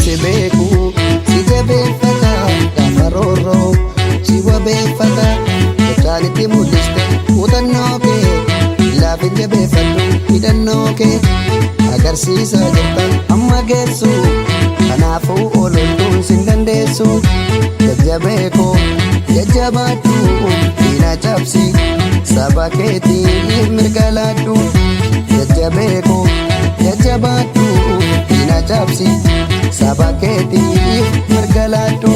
si beeku si jabeeffata gaafa roorroo si wabeeffata gochaan itti mul'iste muuxannoo kee laafin jabeeffadhu hidhannoo kee agarsiisaa jirta amma geessu kanaafuu ololtuun sin dandeessu jajjabee koo jajjabaadhu diina cabsi saba keetiif mirga laadhu jajjabee koo jajjabaadhu diina cabsi saba keetiif mirga laadhu.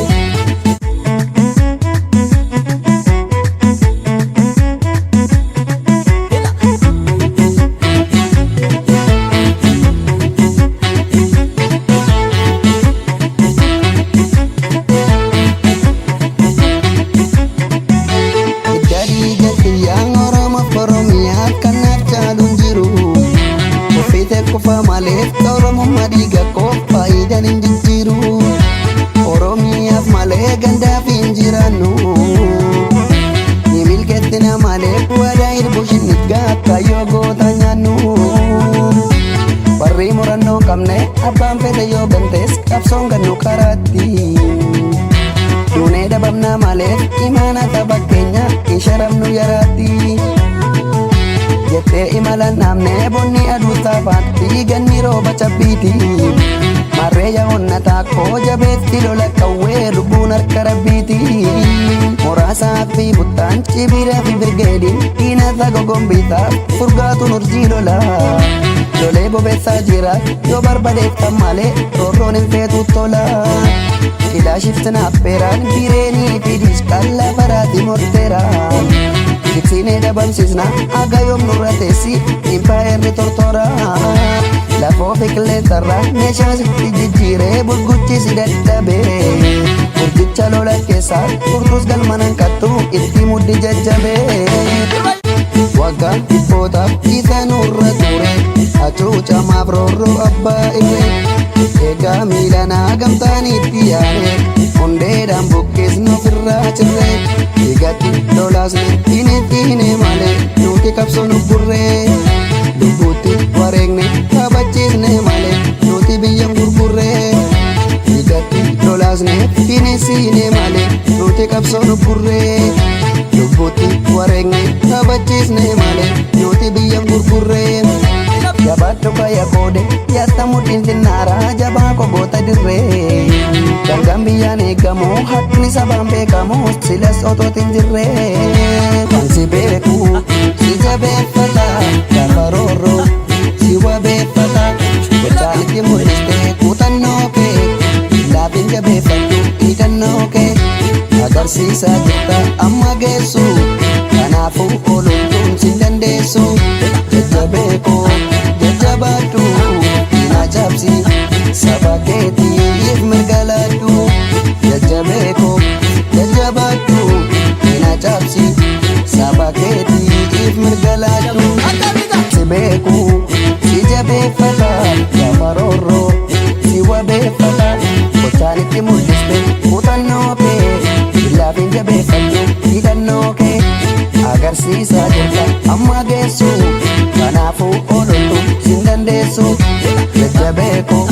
Kufa malee Oromoo dhiiga koo faayidaan hin jijjiiru Oromiyaaf malee gandaaf hin jiraannu ni milkeessina malee wadaa hirbuushin niggaa kaayyoo goota nyaannu warri murannoo qabne abbaan fedhe yoo gantees qabsoon gannu karaatti duunee dhabamna malee imaana tapha keenya hin sharamnu yaraatti. Jettee imalan namne bonni aduu taafaatti ganni rooba cabbiiti marree yaa'onna taakkoo jabeetti lola qawwee lubbuun harka rabbiiti muraasaa fi buttaan cibiraa fi birgeediin diinata gogombiitaaf furgaatuun urjii lola lolee bobeessaa jira yoo barbadeettan malee roorroon hin feetu tola kilaashifti naappeeraan bireenii fi diiskaan lafaraati morteeraan Diksine dabamsisna aga yoom nurra teessi impaayerri tortora lafoo fiqileentarra meeshaa sitti jijjiiree bulguchi si dadhabee urjicha lola keessaa furtuus galmanan kattu itti muddi jajjabee waggaa dhibbootaaf isa nurra ture hacuucamaaf roorroo abbaa irree eegaa miilanaa gamtaaniitti yaane hundeedhaan buqqisnu ofirraa cirree Igati lolaasne tiine malee nuti qabsoonu burree lubbuutti wareegne kabachiisne malee nuti biyyan gurgurree Igati lolaasne tiine malee nuti qabsoonu burree lubbuutti wareegne kabachiisne malee nuti biyyan gurgurree Jabaadhu kaya koode yatta mudhiin sinnaara jabaa kogoota dirree Dangaan biyyaan eegamu haqqni sabaan beekamu silas otootiin jirree Kan si beeku si jabeeffata gaafa roorroo si wabeeffata gochaan itti mul'iste muuxannoo kee laafin jabeeffadhu hidhannoo kee agarsiisaa jirta amma geessu kanaafuu ololtuun sin dandeessu jajjabee koo jajjabaadhu diina cabsi saba keetiif mirga laadhu jajjabee koo jajjabaadhu diina cabsi saba keetiif mirga laadhu si beeku si jabeeffata gaafa roorroo si wabeeffata gochaan itti mul'iste muuxannoo kee laafin jabeeffadhu hidhannoo kee agarsiisaa jirta amma geessu kanaafuu ololtu sin dandeessu jajjabee koo